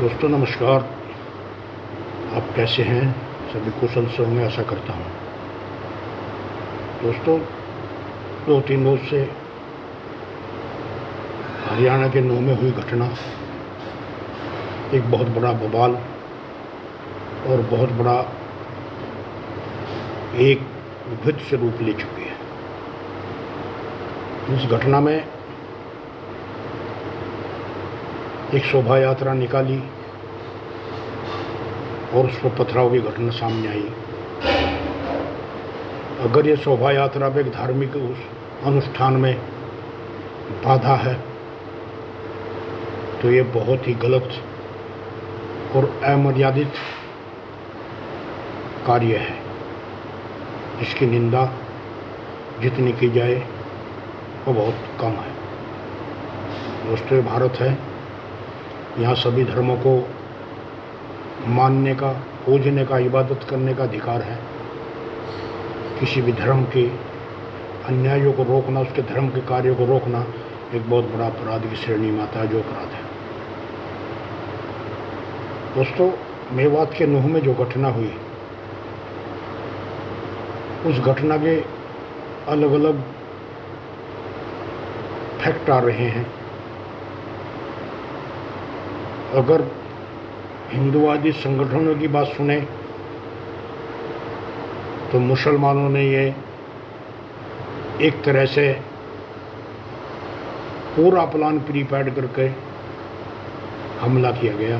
दोस्तों नमस्कार। आप कैसे हैं? सभी कुशल से होंगे आशा करता हूँ। दोस्तों 2-3 रोज से हरियाणा के नूह में हुई घटना एक बहुत बड़ा बवाल और बहुत बड़ा एक विभत्स से रूप ले चुकी है। इस घटना में एक शोभा यात्रा निकाली और उस पर पथराव की घटना सामने आई। अगर ये शोभा यात्रा एक धार्मिक अनुष्ठान में बाधा है तो ये बहुत ही गलत और अमर्यादित कार्य है, जिसकी निंदा जितनी की जाए वो बहुत कम है। दोस्तों ये भारत है, यहाँ सभी धर्मों को मानने का, पूजने का, इबादत करने का अधिकार है। किसी भी धर्म के अन्यायों को रोकना, उसके धर्म के कार्यों को रोकना एक बहुत बड़ा अपराध की श्रेणी में आता है, जो अपराध है। दोस्तों मेवात के नूह में जो घटना हुई, उस घटना के अलग अलग फैक्ट आ रहे हैं। अगर हिंदुवादी संगठनों की बात सुने तो मुसलमानों ने ये एक तरह से पूरा प्लान प्रीपेड करके हमला किया गया।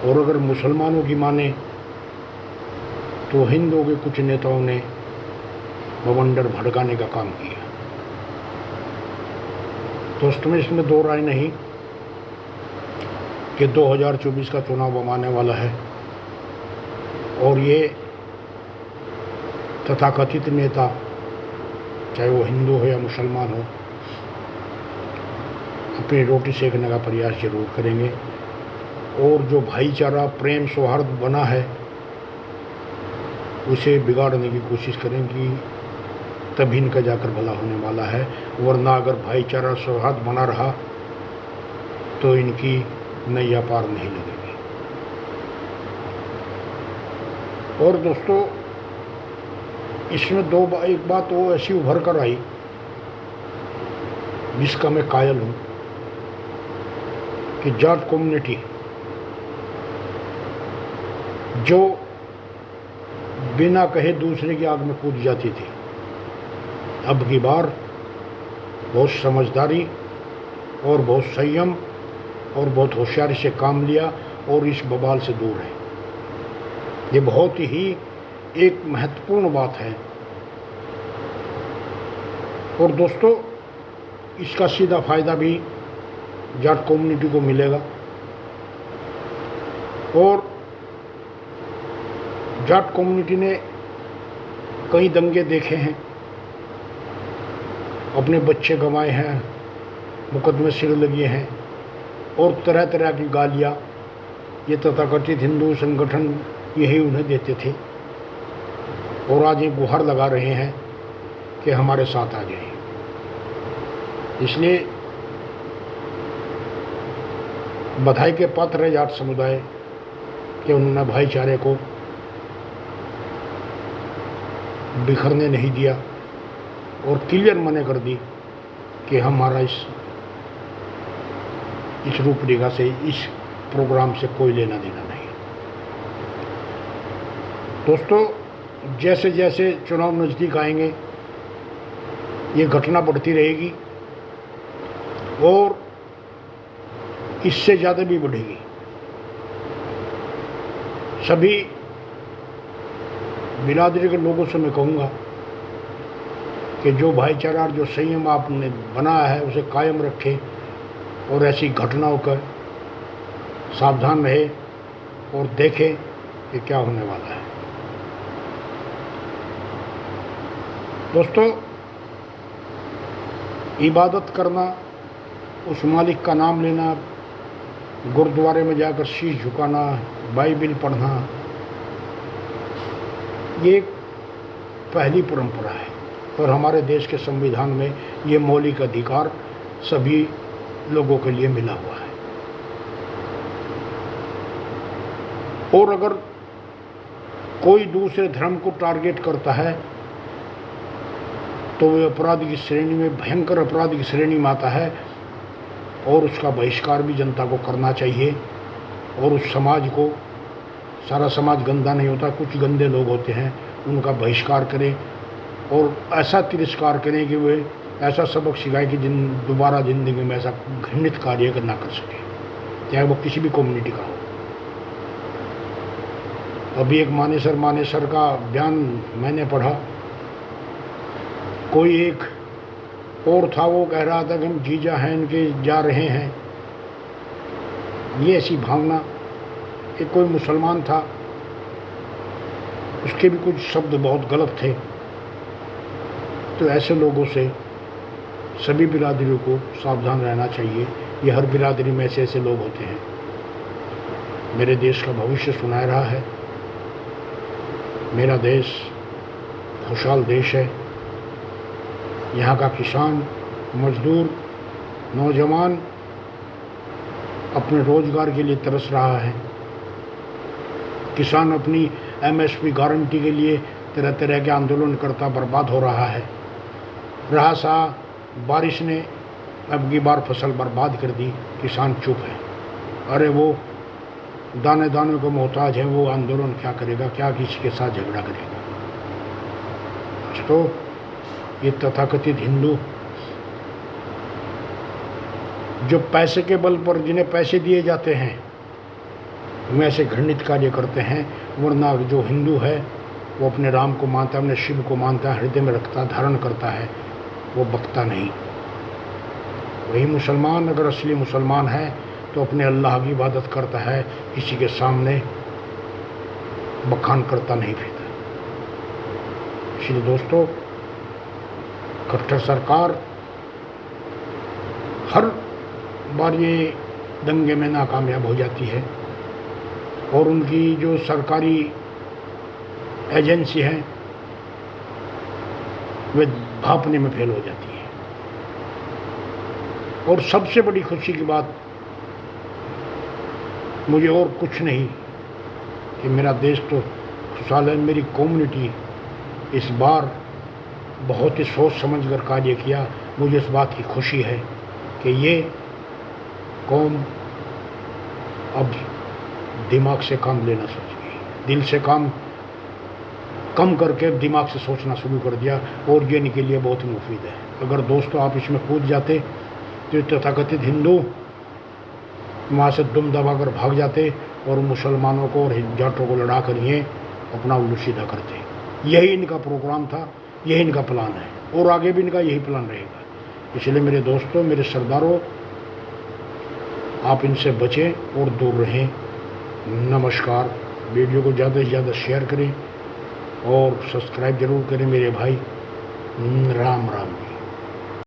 और अगर मुसलमानों की माने तो हिंदुओं के कुछ नेताओं ने बवंडर भड़काने का काम किया। दोस्तों में इसमें दो राय नहीं कि 2024 का चुनाव अब आने वाला है और ये तथाकथित नेता, चाहे वो हिंदू हो या मुसलमान हो, अपनी रोटी सेकने का प्रयास जरूर करेंगे और जो भाईचारा, प्रेम, सौहार्द बना है उसे बिगाड़ने की कोशिश करेंगी, तभी इनका जाकर भला होने वाला है। वरना अगर भाईचारा, सौहार्द बना रहा तो इनकी नैया पार नहीं लगेगी। और दोस्तों इसमें एक बात वो ऐसी उभर कर आई जिसका मैं कायल हूँ कि जाट कम्युनिटी जो बिना कहे दूसरे की आग में कूद जाती थी, अब की बार बहुत समझदारी और बहुत संयम और बहुत होशियारी से काम लिया और इस बवाल से दूर है। ये बहुत ही एक महत्वपूर्ण बात है। और दोस्तों इसका सीधा फायदा भी जाट कम्युनिटी को मिलेगा। और जाट कम्युनिटी ने कई दंगे देखे हैं, अपने बच्चे गंवाए हैं, मुकदमे सिर लगे हैं और तरह तरह की गालियाँ ये तथाकथित हिंदू संगठन यही उन्हें देते थे। और आज ये गुहार लगा रहे हैं कि हमारे साथ आ जाए। इसलिए बधाई के पात्र है जाट समुदाय कि उन्होंने भाईचारे को बिखरने नहीं दिया और क्लियर मना कर दी कि हमारा इस रूपरेखा से, इस प्रोग्राम से कोई लेना देना नहीं। दोस्तों जैसे जैसे चुनाव नज़दीक आएंगे ये घटना बढ़ती रहेगी और इससे ज़्यादा भी बढ़ेगी। सभी बिरादरी के लोगों से मैं कहूँगा कि जो भाईचारा और जो संयम आपने बनाया है उसे कायम रखें और ऐसी घटनाओं का सावधान रहे और देखें कि क्या होने वाला है। दोस्तों इबादत करना, उस मालिक का नाम लेना, गुरुद्वारे में जाकर शीश झुकाना, बाइबिल पढ़ना, ये पहली परंपरा है और हमारे देश के संविधान में ये मौलिक अधिकार सभी लोगों के लिए मिला हुआ है। और अगर कोई दूसरे धर्म को टारगेट करता है तो वह अपराध की श्रेणी में, भयंकर अपराध की श्रेणी में आता है, और उसका बहिष्कार भी जनता को करना चाहिए। और उस समाज को, सारा समाज गंदा नहीं होता, कुछ गंदे लोग होते हैं, उनका बहिष्कार करें और ऐसा तिरस्कार करें कि वे ऐसा सबक सिखाए कि दोबारा ज़िंदगी में ऐसा घृणित कार्य ना कर सके, चाहे वो किसी भी कम्युनिटी का हो। अभी एक मानेसर का बयान मैंने पढ़ा, कोई एक और था, वो कह रहा था कि हम जीजा हैं इनके, जा रहे हैं, ये ऐसी भावना। एक कोई मुसलमान था, उसके भी कुछ शब्द बहुत गलत थे। तो ऐसे लोगों से सभी बिरादरियों को सावधान रहना चाहिए। ये हर बिरादरी में ऐसे लोग होते हैं। मेरे देश का भविष्य सुनहरा है। मेरा देश खुशहाल देश है। यहाँ का किसान, मजदूर, नौजवान अपने रोजगार के लिए तरस रहा है। किसान अपनी MSP गारंटी के लिए तरह तरह के आंदोलन करता बर्बाद हो रहा है। रहा सा बारिश ने अब की बार फसल बर्बाद कर दी, किसान चुप है। अरे वो दाने दाने को मोहताज है, वो आंदोलन क्या करेगा, क्या किसी के साथ झगड़ा करेगा। तो ये तथाकथित हिंदू जो पैसे के बल पर, जिन्हें पैसे दिए जाते हैं, वे ऐसे घृणित कार्य करते हैं। वरना जो हिंदू है वो अपने राम को मानता है, अपने शिव को मानता है, हृदय में रखता, धारण करता है, वो बकता नहीं। वही मुसलमान अगर असली मुसलमान है तो अपने अल्लाह की इबादत करता है, किसी के सामने बखान करता नहीं फिरता। इसलिए दोस्तों, कट्टर सरकार हर बार ये दंगे में नाकामयाब हो जाती है और उनकी जो सरकारी एजेंसी हैं वे भापने में फेल हो जाती है। और सबसे बड़ी खुशी की बात मुझे और कुछ नहीं कि मेरा देश तो खुशहाल है, मेरी कम्युनिटी इस बार बहुत ही सोच समझ कर कार्य किया। मुझे इस बात की खुशी है कि ये कौम अब दिमाग से काम लेना सीख गई, दिल से काम कम करके दिमाग से सोचना शुरू कर दिया, और ये इनके लिए बहुत मुफीद है। अगर दोस्तों आप इसमें कूद जाते तो तथाकथित हिंदू वहाँ से दुम दबा कर भाग जाते और मुसलमानों को और जाटों को लड़ा कर ये अपना उल्लू सीधा करते। यही इनका प्रोग्राम था, यही इनका प्लान है और आगे भी इनका यही प्लान रहेगा। इसलिए मेरे दोस्तों, मेरे सरदारों, आप इनसे बचें और दूर रहें। नमस्कार। वीडियो को ज़्यादा से ज़्यादा शेयर करें और सब्सक्राइब जरूर करें मेरे भाई। राम राम।